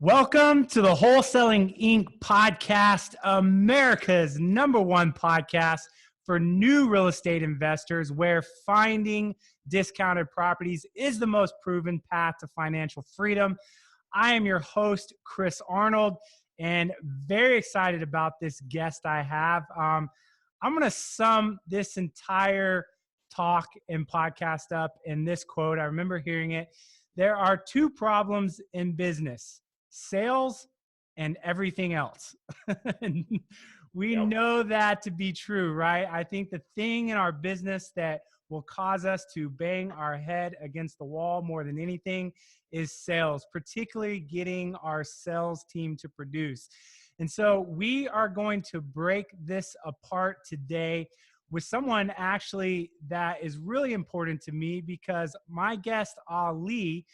Welcome to the Wholesaling Inc. podcast, America's #1 podcast for new real estate investors, where finding discounted properties is the most proven path to financial freedom. I am your host, Chris Arnold, and very excited about this guest I have. I'm going to sum this entire talk and podcast up in this quote. I remember hearing it. There are two problems in business: sales and everything else. And we know that to be true, right? I think the thing in our business that will cause us to bang our head against the wall more than anything is sales, particularly getting our sales team to produce. And so we are going to break this apart today with someone actually that is really important to me, because my guest, Ali,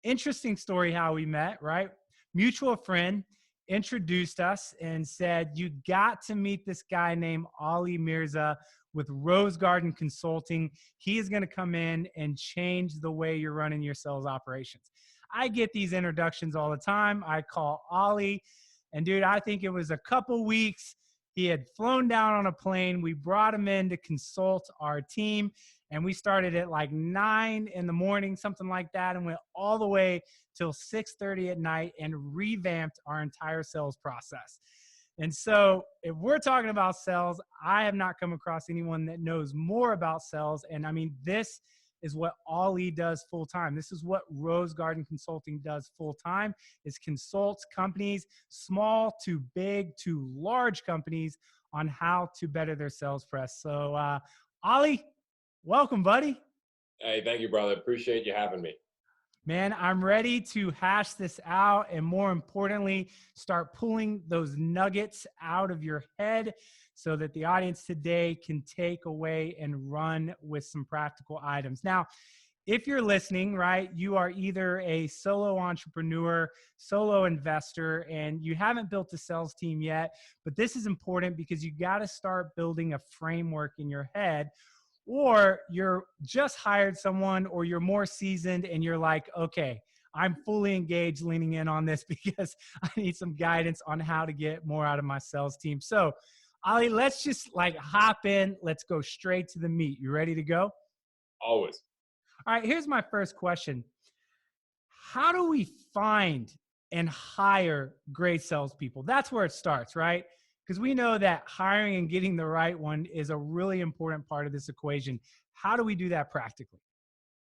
interesting story how we met, right? Mutual friend introduced us and said, you got to meet this guy named Ali Mirza with Rose Garden Consulting. He is going to come in and change the way you're running your sales operations. I get these introductions all the time. I call Ali, and dude, I think it was a couple weeks. He had flown down on a plane. We brought him in to consult our team, and we started at like 9 in the morning, something like that, and went all the way till 6:30 at night and revamped our entire sales process. And so if we're talking about sales, I have not come across anyone that knows more about sales. And I mean, this is what Ali does full time. This is what Rose Garden Consulting does full time, is consults companies, small to big to large companies, on how to better their sales press. So Ali, welcome, buddy. Hey, thank you, brother. Appreciate you having me. Man, I'm ready to hash this out, and more importantly, start pulling those nuggets out of your head so that the audience today can take away and run with some practical items. Now, if you're listening, right, you are either a solo entrepreneur, solo investor, and you haven't built a sales team yet, but this is important because you got to start building a framework in your head. Or you're just hired someone, or you're more seasoned and you're like, okay, I'm fully engaged, leaning in on this because I need some guidance on how to get more out of my sales team. So Ali, let's just like hop in. Let's go straight to the meat. You ready to go? Always. All right, here's my first question. How do we find and hire great salespeople? That's where it starts, right? Because we know that hiring and getting the right one is a really important part of this equation. How do we do that practically?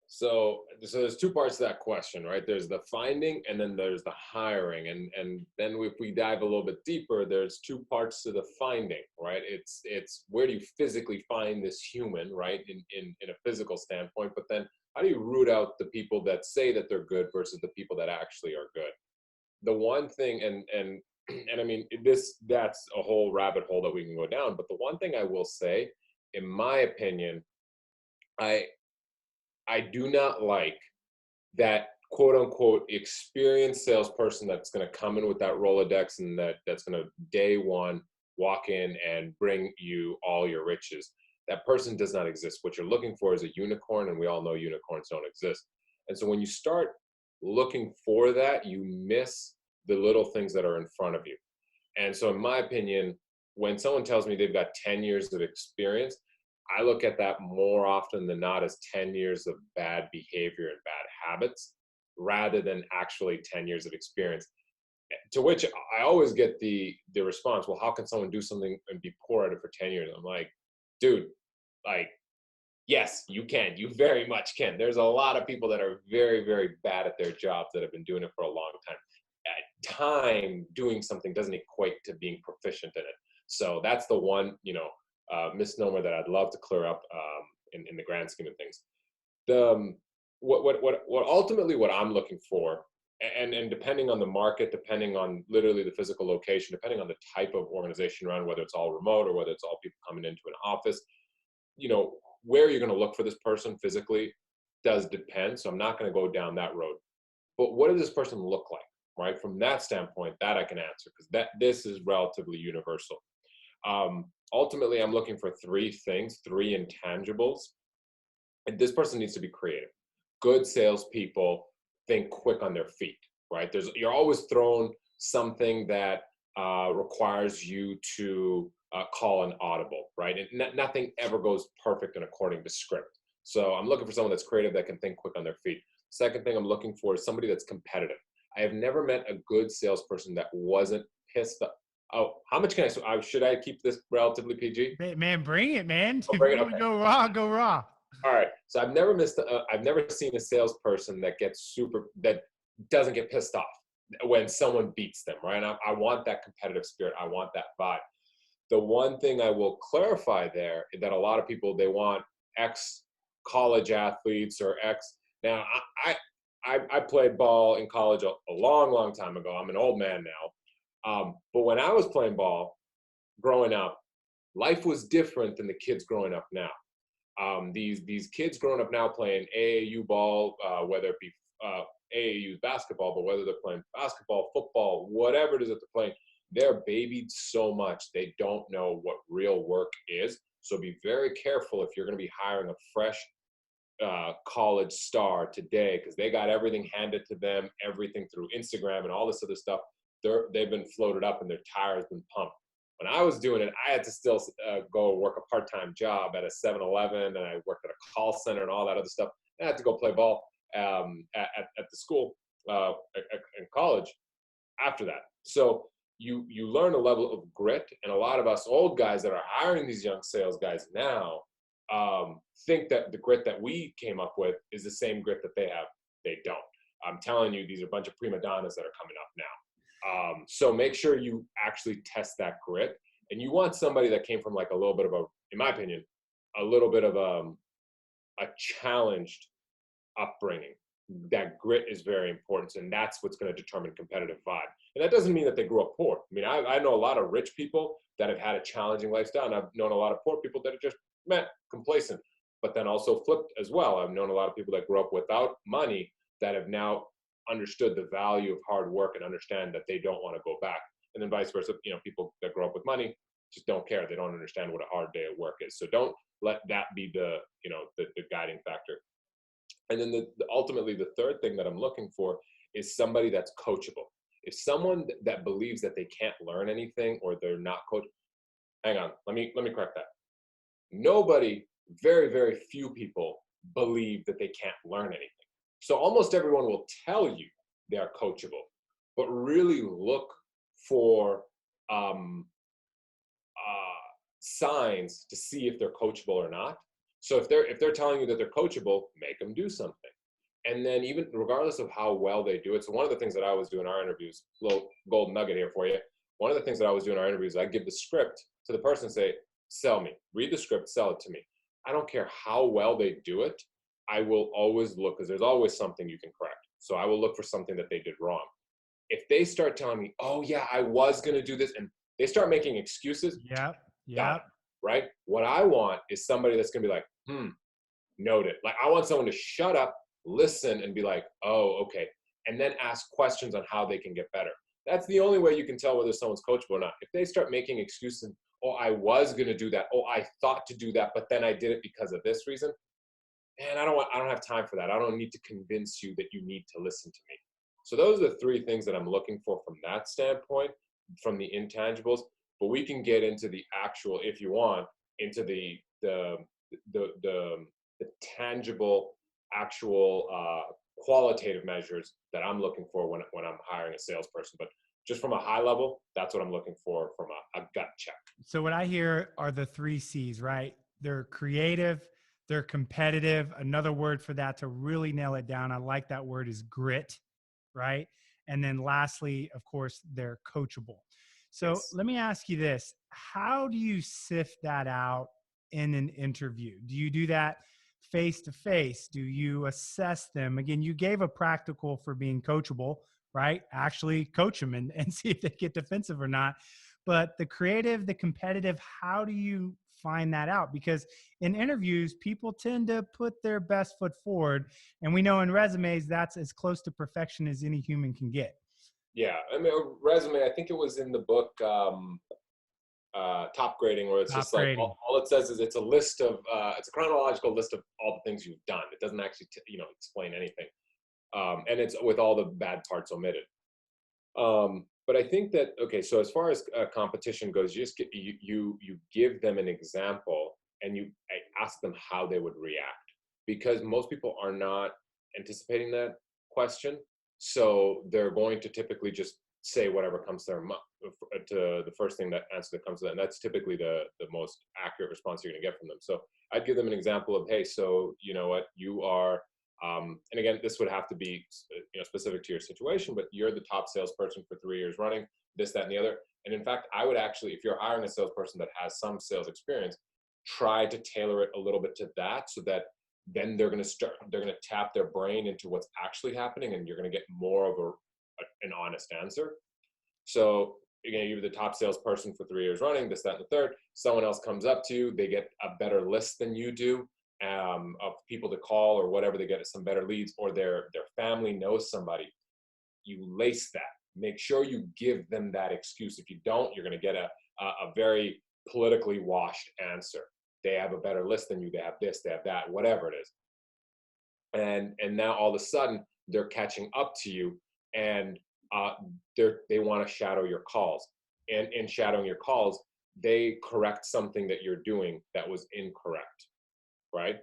So there's two parts to that question, right? There's the finding, and then there's the hiring. And then if we dive a little bit deeper, there's two parts to the finding, right? It's where do you physically find this human, right? In a physical standpoint, but then how do you root out the people that say that they're good versus the people that actually are good? The one thing, and I mean, that's a whole rabbit hole that we can go down. But the one thing I will say, in my opinion, I do not like that quote unquote experienced salesperson that's going to come in with that Rolodex and that's going to day one walk in and bring you all your riches. That person does not exist. What you're looking for is a unicorn, and we all know unicorns don't exist. And so when you start looking for that, you miss the little things that are in front of you. And so in my opinion, when someone tells me they've got 10 years of experience, I look at that more often than not as 10 years of bad behavior and bad habits, rather than actually 10 years of experience. To which I always get the response, well, how can someone do something and be poor at it for 10 years? I'm like, dude, like, yes, you can. You very much can. There's a lot of people that are very, very bad at their jobs that have been doing it for a long time. Time doing something doesn't equate to being proficient in it. So that's the one, misnomer that I'd love to clear up in the grand scheme of things. What ultimately what I'm looking for, and depending on the market, depending on literally the physical location, depending on the type of organization around, whether it's all remote or whether it's all people coming into an office, where you're going to look for this person physically does depend. So I'm not going to go down that road. But what does this person look like? Right? From that standpoint, that I can answer, because this is relatively universal. Ultimately, I'm looking for three things, three intangibles. And this person needs to be creative. Good salespeople think quick on their feet. right? You're always thrown something that requires you to call an audible, right? And nothing ever goes perfect and according to script. So I'm looking for someone that's creative, that can think quick on their feet. Second thing I'm looking for is somebody that's competitive. I have never met a good salesperson that wasn't pissed off. Oh, how much can should I keep this relatively PG? Man, bring it, man. I'll If bring you it. want to Okay. go raw, go raw. All right. So I've never seen a salesperson that doesn't get pissed off when someone beats them, right? I want that competitive spirit. I want that vibe. The one thing I will clarify there is that a lot of people, they want ex college athletes or ex. Now, I played ball in college a long, long time ago. I'm an old man now. But when I was playing ball growing up, life was different than the kids growing up now. These kids growing up now playing AAU ball, whether it be AAU basketball, but whether they're playing basketball, football, whatever it is that they're playing, they're babied so much they don't know what real work is. So be very careful if you're going to be hiring a fresh college star today, because they got everything handed to them, everything through Instagram and all this other stuff. They've been floated up and their tires been pumped. When I was doing it, I had to still go work a part-time job at a 7-Eleven, and I worked at a call center and all that other stuff. I had to go play ball at the school in college after that. So you learn a level of grit, and a lot of us old guys that are hiring these young sales guys now think that the grit that we came up with is the same grit that they have. They don't. I'm telling you, these are a bunch of prima donnas that are coming up now. So make sure you actually test that grit, and you want somebody that came from like a little bit of in my opinion, a little bit of a challenged upbringing. That grit is very important, and that's what's going to determine competitive vibe. And that doesn't mean that they grew up poor. I mean, I know a lot of rich people that have had a challenging lifestyle, and I've known a lot of poor people that are just complacent, but then also flipped as well. I've known a lot of people that grew up without money that have now understood the value of hard work and understand that they don't want to go back. And then vice versa, people that grow up with money just don't care. They don't understand what a hard day of work is. So don't let that be the guiding factor. And then ultimately the third thing that I'm looking for is somebody that's coachable. If someone that believes that they can't learn anything or they're not hang on, let me correct that. Nobody, very, very few people believe that they can't learn anything. So almost everyone will tell you they are coachable, but really look for signs to see if they're coachable or not. So if they're telling you that they're coachable, make them do something. And then even regardless of how well they do it. So one of the things that I always do in our interviews, little gold nugget here for you. One of the things that I always do in our interviews, I give the script to the person and say, sell me, read the script, sell it to me. I don't care how well they do it. I will always look, because there's always something you can correct. So I will look for something that they did wrong. If they start telling me, oh yeah, I was going to do this, and they start making excuses, Yep. Right? What I want is somebody that's going to be like, noted. Like, I want someone to shut up, listen, and be like, oh, okay. And then ask questions on how they can get better. That's the only way you can tell whether someone's coachable or not. If they start making excuses, oh, I was going to do that. Oh, I thought to do that, but then I did it because of this reason. And I don't have time for that. I don't need to convince you that you need to listen to me. So those are the three things that I'm looking for from that standpoint, from the intangibles. But we can get into the actual, if you want, into the tangible, actual qualitative measures that I'm looking for when I'm hiring a salesperson. But just from a high level, that's what I'm looking for from a gut check. So what I hear are the 3 C's, right? They're creative, they're competitive. Another word for that to really nail it down, I like that word, is grit, right? And then lastly, of course, they're coachable. So Yes. let me ask you this. How do you sift that out in an interview? Do you do that face to face? Do you assess them? Again, you gave a practical for being coachable, right? Actually coach them and see if they get defensive or not. But the creative, the competitive, how do you find that out? Because in interviews, people tend to put their best foot forward. And we know in resumes, that's as close to perfection as any human can get. Yeah, I mean, a resume, I think it was in the book Top Grading, where it's Top just like grading. all it says is it's a list of it's a chronological list of all the things you've done. It doesn't actually explain anything. And it's with all the bad parts omitted. But I think that, okay, so as far as competition goes, you just you give them an example and you ask them how they would react, because most people are not anticipating that question. So they're going to typically just say whatever comes to their to the first thing, that answer that comes to them. And that's typically the most accurate response you're going to get from them. So I'd give them an example of, hey, so you know what, you are, and again, this would have to be specific to your situation, but you're the top salesperson for 3 years running, this, that, and the other. And in fact, I would actually, if you're hiring a salesperson that has some sales experience, try to tailor it a little bit to that, so that then they're going to tap their brain into what's actually happening, and you're going to get more of an honest answer. So again, you're the top salesperson for 3 years running, this, that, and the third. Someone else comes up to you, they get a better list than you do, of people to call or whatever. They get some better leads, or their family knows somebody. You lace that. Make sure you give them that excuse. If you don't, you're going to get a very politically washed answer. They have a better list than you. They have this, they have that, whatever it is. And now all of a sudden they're catching up to you, and they want to shadow your calls. And in shadowing your calls, they correct something that you're doing that was incorrect, right?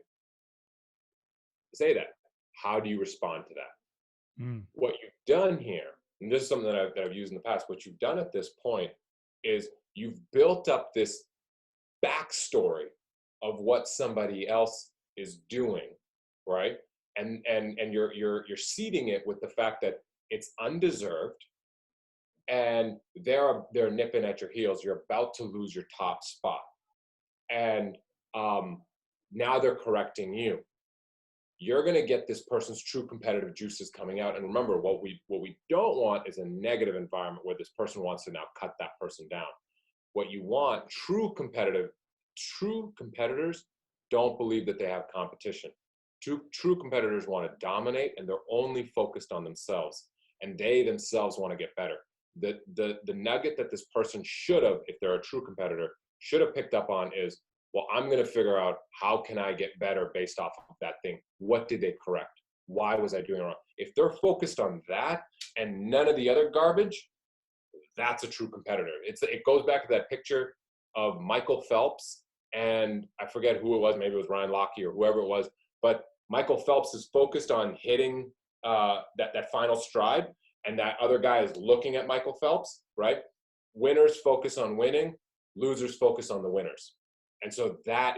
Say that. How do you respond to that? What you've done here, and this is something that I've used in the past, what you've done at this point is you've built up this backstory of what somebody else is doing, right? And you're seeding it with the fact that it's undeserved, and they're nipping at your heels. You're about to lose your top spot, and now they're correcting you. You're going to get this person's true competitive juices coming out. And remember, what we don't want is a negative environment where this person wants to now cut that person down. What you want, true competitors don't believe that they have competition. True competitors want to dominate, and they're only focused on themselves, and they themselves want to get better. The nugget that this person should have, if they're a true competitor, should have picked up on is, well, I'm going to figure out how can I get better based off of that thing. What did they correct? Why was I doing it wrong? If they're focused on that and none of the other garbage, that's a true competitor. It goes back to that picture of Michael Phelps, and I forget who it was. Maybe it was Ryan Lochte or whoever it was. But Michael Phelps is focused on hitting that final stride, and that other guy is looking at Michael Phelps, right? Winners focus on winning, losers focus on the winners. And so that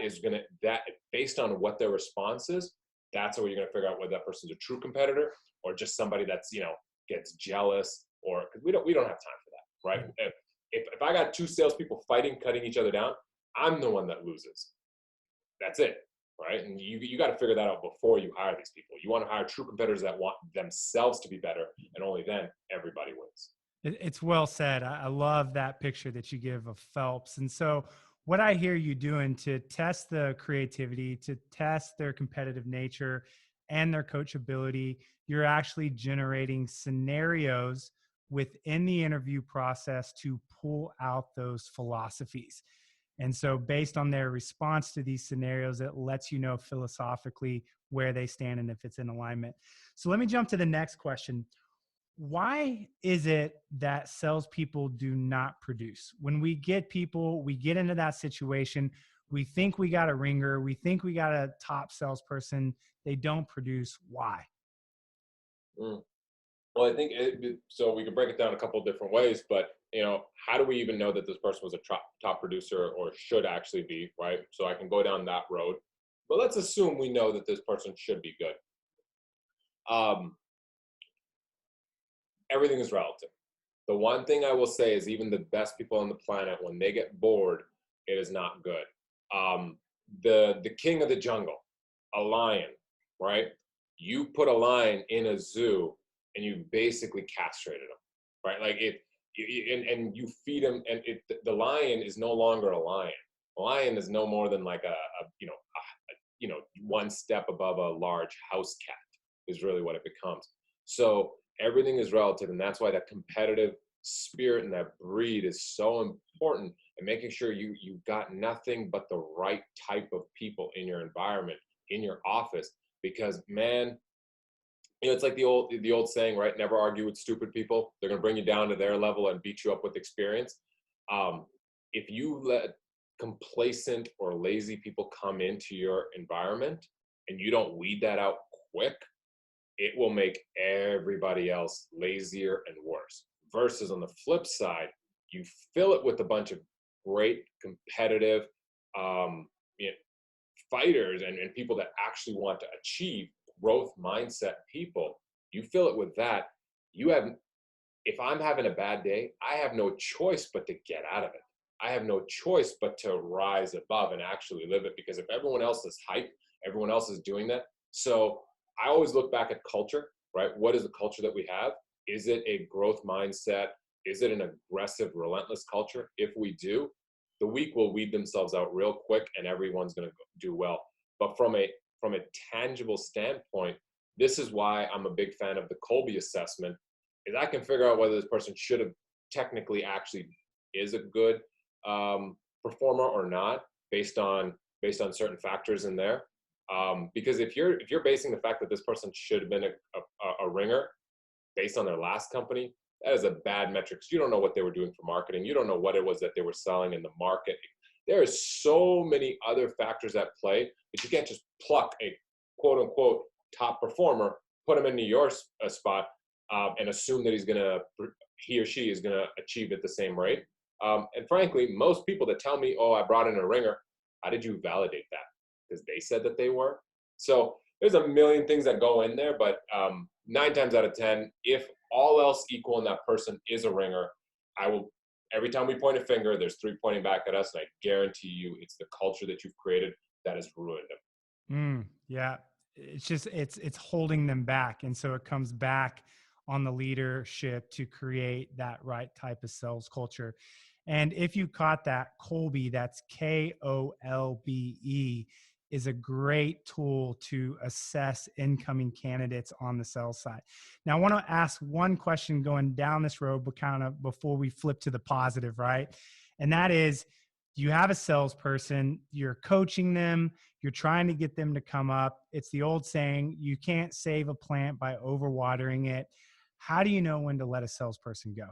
based on what their response is, that's how you're going to figure out whether that person's a true competitor or just somebody that's, gets jealous, or because we don't have time for that, right? If I got two salespeople fighting, cutting each other down, I'm the one that loses. That's it, right? And you got to figure that out before you hire these people. You want to hire true competitors that want themselves to be better, and only then everybody wins. It's well said. I love that picture that you give of Phelps. And so what I hear you doing to test the creativity, to test their competitive nature and their coachability, you're actually generating scenarios within the interview process to pull out those philosophies. And so based on their response to these scenarios, it lets you know philosophically where they stand and if it's in alignment. So let me jump to the next question. Why is it that salespeople do not produce? When we get into that situation, we think we got a ringer, we think we got a top salesperson, they don't produce. Why? Well, I think so we can break it down a couple of different ways, but how do we even know that this person was a top producer or should actually be, right? So I can go down that road, but let's assume we know that this person should be good. Everything is relative. The one thing I will say is even the best people on the planet, when they get bored, it is not good. The king of the jungle, a lion, right? You put a lion in a zoo and you basically castrated him, right? Like and you feed him, and the lion is no longer a lion. A lion is no more than like a one step above a large house cat is really what it becomes. So everything is relative, and that's why that competitive spirit and that breed is so important, and making sure you've got nothing but the right type of people in your environment, in your office, because man, It's like the old saying, right? Never argue with stupid people. They're going to bring you down to their level and beat you up with experience. If you let complacent or lazy people come into your environment and you don't weed that out quick, it will make everybody else lazier and worse. Versus on the flip side, you fill it with a bunch of great competitive you know, fighters and people that actually want to achieve growth mindset people. You fill it with that. If I'm having a bad day, I have no choice but to get out of it. I have no choice but to rise above and actually live it, because if everyone else is hype, everyone else is doing that. So I always look back at culture, right? What is the culture that we have? Is it a growth mindset? Is it an aggressive, relentless culture? If we do, the weak will weed themselves out real quick and everyone's going to do well. But from a tangible standpoint, this is why I'm a big fan of the Kolbe assessment, is I can figure out whether this person should have technically actually is a good performer or not based on certain factors in there. Because if you're basing the fact that this person should have been a ringer based on their last company, that is a bad metric. You don't know what they were doing for marketing. You don't know what it was that they were selling in the market. There are so many other factors at play, but you can't just pluck a quote unquote top performer, put him into your spot, and assume that he or she is gonna achieve at the same rate. And frankly, most people that tell me, "Oh, I brought in a ringer," how did you validate that? Because they said that they were. So there's a million things that go in there, but 9 times out of 10, if all else equal and that person is a ringer, I will. Every time we point a finger, there's 3 pointing back at us, and I guarantee you, it's the culture that you've created that has ruined them. Yeah, it's just it's holding them back, and so it comes back on the leadership to create that right type of sales culture. And if you caught that, Kolbe, that's Kolbe, is a great tool to assess incoming candidates on the sales side. Now, I want to ask one question going down this road, but kind of before we flip to the positive, right? And that is, you have a salesperson, you're coaching them, you're trying to get them to come up. It's the old saying, you can't save a plant by overwatering it. How do you know when to let a salesperson go?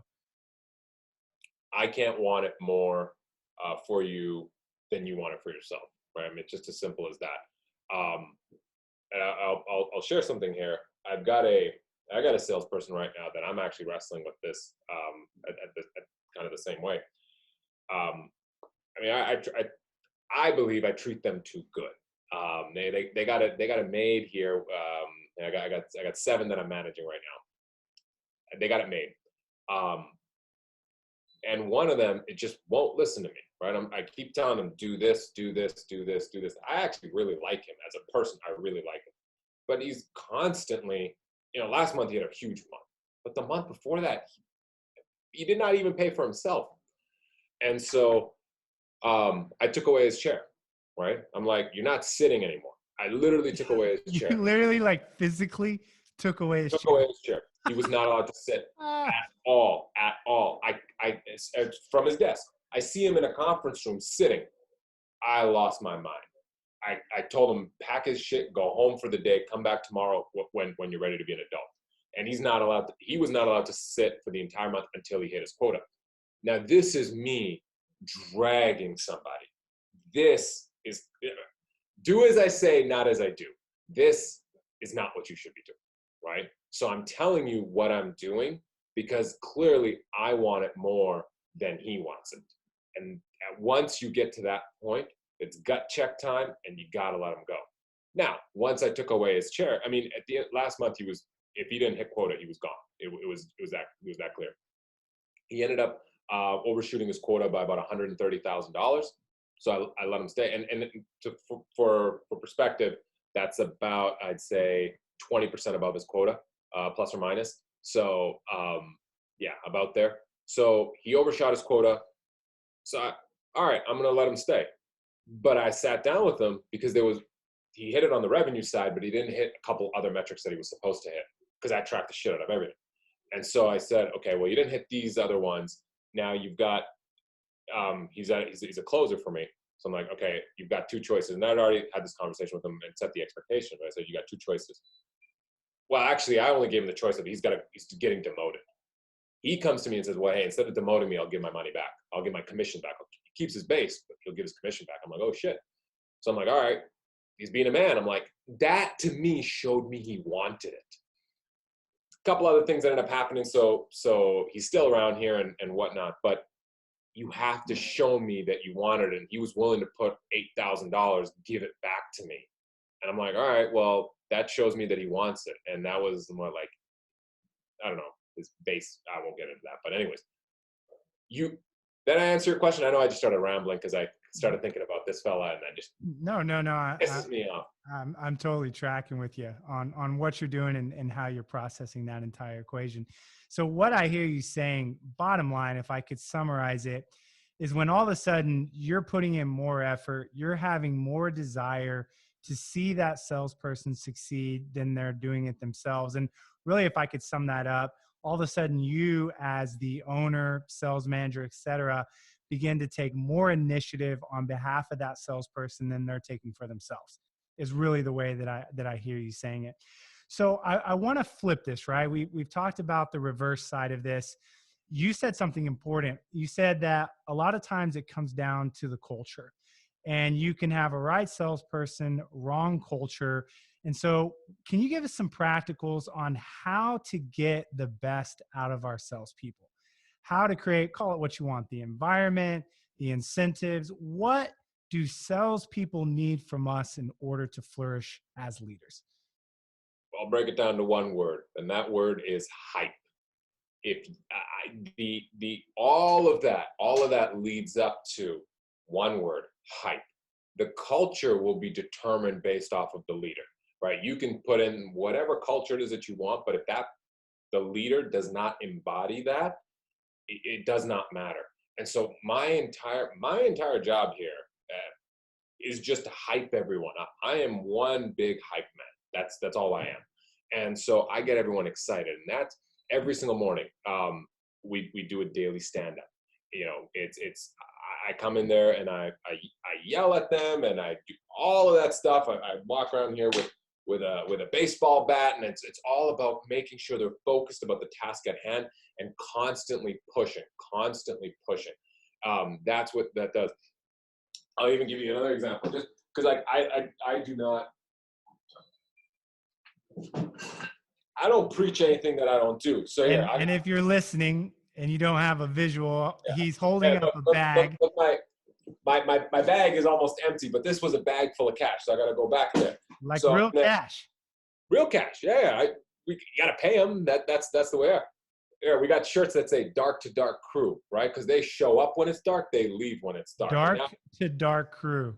I can't want it more for you than you want it for yourself, right? I mean, it's just as simple as that. And I'll share something here. I got a salesperson right now that I'm actually wrestling with this at kind of the same way. I mean, I believe I treat them too good. They got it made here. I got 7 that I'm managing right now. They got it made. And one of them, it just won't listen to me, right? I keep telling him, do this, do this, do this, do this. I actually really like him as a person. I really like him. But he's constantly, last month he had a huge month. But the month before that, he did not even pay for himself. And so I took away his chair, right? I'm like, you're not sitting anymore. I literally took away his chair. You literally physically took away his chair. Took away his chair. He was not allowed to sit at all. I from his desk. I see him in a conference room sitting. I lost my mind. I told him, pack his shit, go home for the day, come back tomorrow when you're ready to be an adult. And he was not allowed to sit for the entire month until he hit his quota. Now, this is me dragging somebody. This is, do as I say, not as I do. This is not what you should be doing, right? So I'm telling you what I'm doing because clearly I want it more than he wants it. And once you get to that point, it's gut check time and you gotta let him go. Now, once I took away his chair, I mean, at the end, last month if he didn't hit quota, he was gone. It was that clear. He ended up overshooting his quota by about $130,000. So I let him stay. And for perspective, that's about, I'd say, 20% above his quota, plus or minus. So yeah, about there. So he overshot his quota. So all right, I'm gonna let him stay. But I sat down with him because he hit it on the revenue side, but he didn't hit a couple other metrics that he was supposed to hit because I tracked the shit out of everything. And so I said, okay, well, you didn't hit these other ones. Now you've got, he's a closer for me. So I'm like, okay, you've got 2 choices. And I'd already had this conversation with him and set the expectation. But I said, you got 2 choices. Well, actually, I only gave him the choice of he's getting demoted. He comes to me and says, well, hey, instead of demoting me, I'll give my money back. I'll give my commission back. He keeps his base, but he'll give his commission back. I'm like, oh shit. So I'm like, all right, he's being a man. I'm like, that to me showed me he wanted it. A couple other things that ended up happening. So he's still around here and whatnot, but you have to show me that you wanted it. And he was willing to put $8,000, give it back to me. And I'm like, all right, well, that shows me that he wants it. And that was more like, I don't know, his base. I won't get into that. But anyways, did I answer your question? I know I just started rambling because I started thinking about this fella and I just No. pisses me off. I'm totally tracking with you on what you're doing and how you're processing that entire equation. So what I hear you saying, bottom line, if I could summarize it, is when all of a sudden you're putting in more effort, you're having more desire to see that salesperson succeed than they're doing it themselves. And really, if I could sum that up, all of a sudden you as the owner, sales manager, et cetera, begin to take more initiative on behalf of that salesperson than they're taking for themselves, is really the way that I hear you saying it. So I want to flip this, right? We've talked about the reverse side of this. You said something important. You said that a lot of times it comes down to the culture, and you can have a right salesperson, wrong culture. And so can you give us some practicals on how to get the best out of our salespeople? How to create, call it what you want, the environment, the incentives. What do salespeople need from us in order to flourish as leaders? I'll break it down to one word, and that word is hype. If all of that leads up to one word, hype. The culture will be determined based off of the leader, right? You can put in whatever culture it is that you want, but if the leader does not embody that, it does not matter. And so my entire job here is just to hype everyone up. I am one big hype man. That's all I am. And so I get everyone excited, and that's every single morning. We do a daily stand-up. You know, I come in there and I yell at them and I do all of that stuff. I walk around here with a baseball bat, and it's all about making sure they're focused about the task at hand and constantly pushing. That's what that does. I'll even give you another example, just because I do not. I don't preach anything that I don't do. So here, and if you're listening and you don't have a visual, he's holding up a bag. My bag is almost empty, but this was a bag full of cash, so I got to go back there. Like real cash. Real cash, yeah. You got to pay them. That's the way. Yeah, we got shirts that say "Dark to Dark Crew," right? Because they show up when it's dark, they leave when it's dark. Dark to Dark Crew.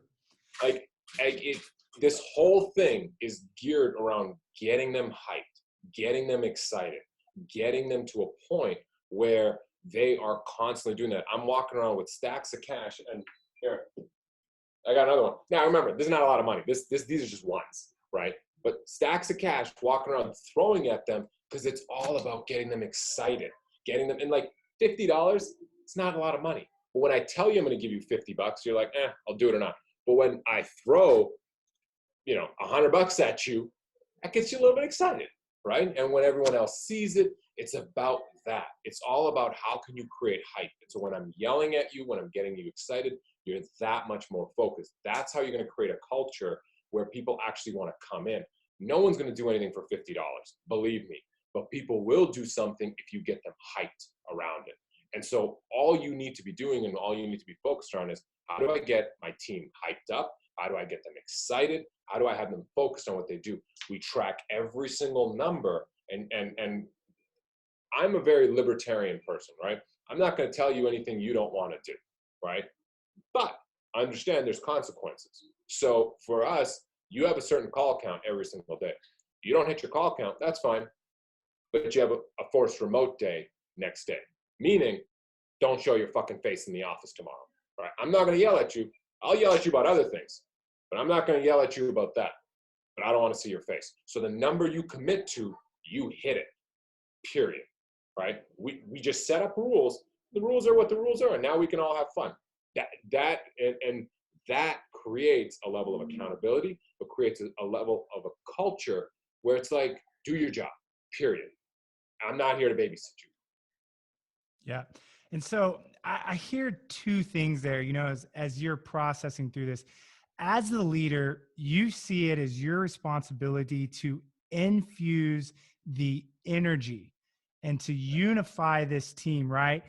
This whole thing is geared around getting them hyped, getting them excited, getting them to a point where they are constantly doing that. I'm walking around with stacks of cash, and here, I got another one. Now remember, this is not a lot of money. These are just ones, right? But stacks of cash, walking around throwing at them, because it's all about getting them excited, getting them, and like $50, it's not a lot of money. But when I tell you I'm going to give you $50, you're like, I'll do it or not. But when I throw, $100 at you, that gets you a little bit excited, right? And when everyone else sees it, it's about that. It's all about how can you create hype. And so when I'm yelling at you, when I'm getting you excited, you're that much more focused. That's how you're going to create a culture where people actually want to come in. No one's going to do anything for $50, believe me. But people will do something if you get them hyped around it. And so all you need to be doing and all you need to be focused on is, how do I get my team hyped up? How do I get them excited? How do I have them focused on what they do? We track every single number, and I'm a very libertarian person, right? I'm not going to tell you anything you don't want to do, right? But I understand there's consequences. So for us, you have a certain call count every single day. You don't hit your call count, that's fine. But you have a forced remote day next day. Meaning, don't show your fucking face in the office tomorrow, right? I'm not going to yell at you. I'll yell at you about other things, but I'm not going to yell at you about that. But I don't want to see your face. So the number you commit to, you hit it, period, right? We just set up rules. The rules are what the rules are, and now we can all have fun. That creates a level of accountability, but creates a level of a culture where it's like, do your job, period. I'm not here to babysit you. Yeah. And so I hear two things there, as you're processing through this. As the leader, you see it as your responsibility to infuse the energy and to unify this team, right?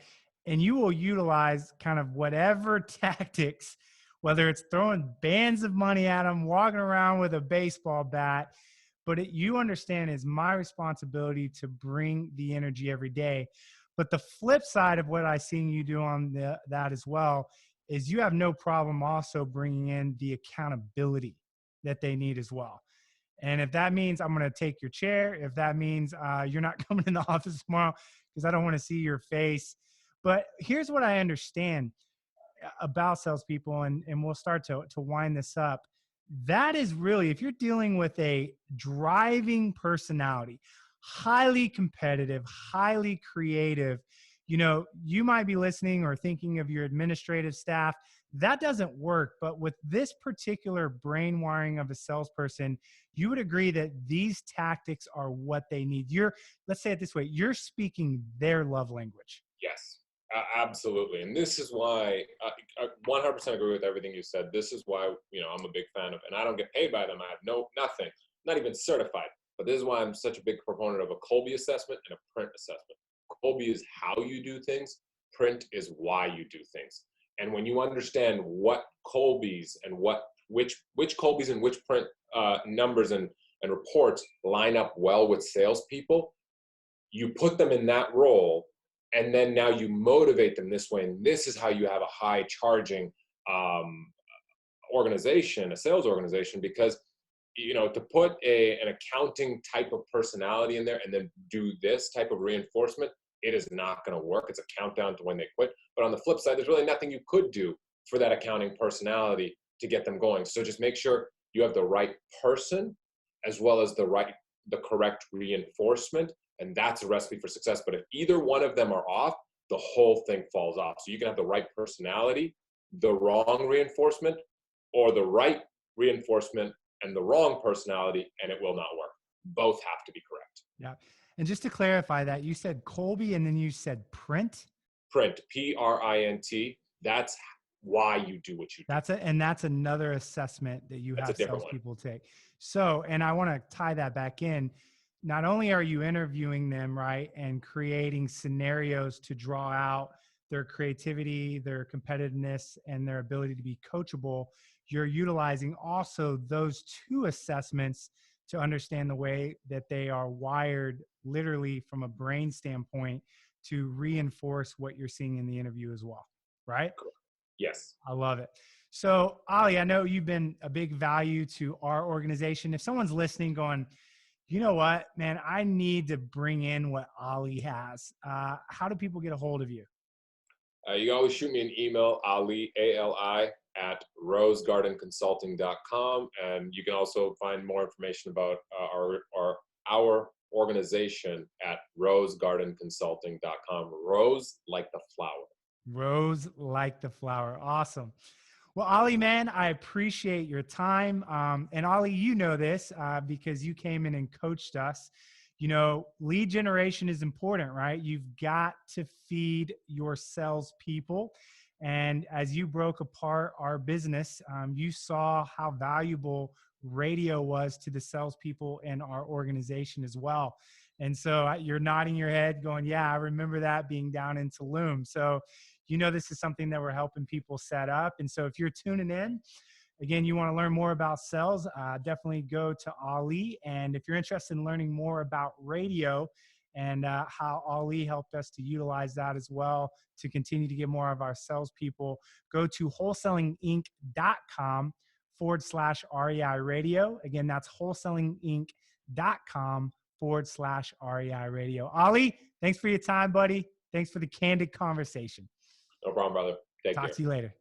And you will utilize kind of whatever tactics, whether it's throwing bands of money at them, walking around with a baseball bat, but you understand it's my responsibility to bring the energy every day. But the flip side of what I've seen you do on that as well is you have no problem also bringing in the accountability that they need as well. And if that means I'm going to take your chair, if that means you're not coming in the office tomorrow because I don't want to see your face. But here's what I understand about salespeople, and we'll start to wind this up. That is really, if you're dealing with a driving personality, highly competitive, highly creative, you might be listening or thinking of your administrative staff. That doesn't work. But with this particular brain wiring of a salesperson, you would agree that these tactics are what they need. Let's say it this way, you're speaking their love language. Yes. Absolutely. And this is why I 100% agree with everything you said. This is why, I'm a big fan of, and I don't get paid by them. I have nothing, not even certified. But this is why I'm such a big proponent of a Kolbe assessment and a print assessment. Kolbe is how you do things. Print is why you do things. And when you understand what Kolbes and which Kolbes and which print numbers and reports line up well with salespeople, you put them in that role. And then now you motivate them this way. And this is how you have a high charging organization, a sales organization, because, to put an accounting type of personality in there and then do this type of reinforcement, it is not going to work. It's a countdown to when they quit. But on the flip side, there's really nothing you could do for that accounting personality to get them going. So just make sure you have the right person as well as the correct reinforcement. And that's a recipe for success. But if either one of them are off, the whole thing falls off. So you can have the right personality, the wrong reinforcement, or the right reinforcement and the wrong personality, and it will not work. Both have to be correct. Yeah. And just to clarify that, you said Kolbe and then you said print? Print, P-R-I-N-T. That's why you do what you do. That's another assessment that you have salespeople take. So, and I want to tie that back in. Not only are you interviewing them, right, and creating scenarios to draw out their creativity, their competitiveness, and their ability to be coachable, you're utilizing also those two assessments to understand the way that they are wired, literally from a brain standpoint, to reinforce what you're seeing in the interview as well, right? Yes. I love it. So, Ali, I know you've been a big value to our organization. If someone's listening going, you know what, man, I need to bring in what Ali has. How do people get a hold of you? You can always shoot me an email, Ali, A-L-I, at rosegardenconsulting.com. And you can also find more information about our organization at rosegardenconsulting.com. Rose like the flower. Rose like the flower. Awesome. Well, Ali, man, I appreciate your time. And Ali, you know this because you came in and coached us. Lead generation is important, right? You've got to feed your salespeople. And as you broke apart our business, you saw how valuable radio was to the salespeople in our organization as well. And so you're nodding your head going, yeah, I remember that being down in Tulum. So this is something that we're helping people set up. And so if you're tuning in, again, you want to learn more about sales, definitely go to Ali. And if you're interested in learning more about radio and how Ali helped us to utilize that as well to continue to get more of our salespeople, go to wholesalinginc.com/REI Radio. Again, that's wholesalinginc.com/REI Radio. Ali, thanks for your time, buddy. Thanks for the candid conversation. No problem, brother. Take care. Talk to you later.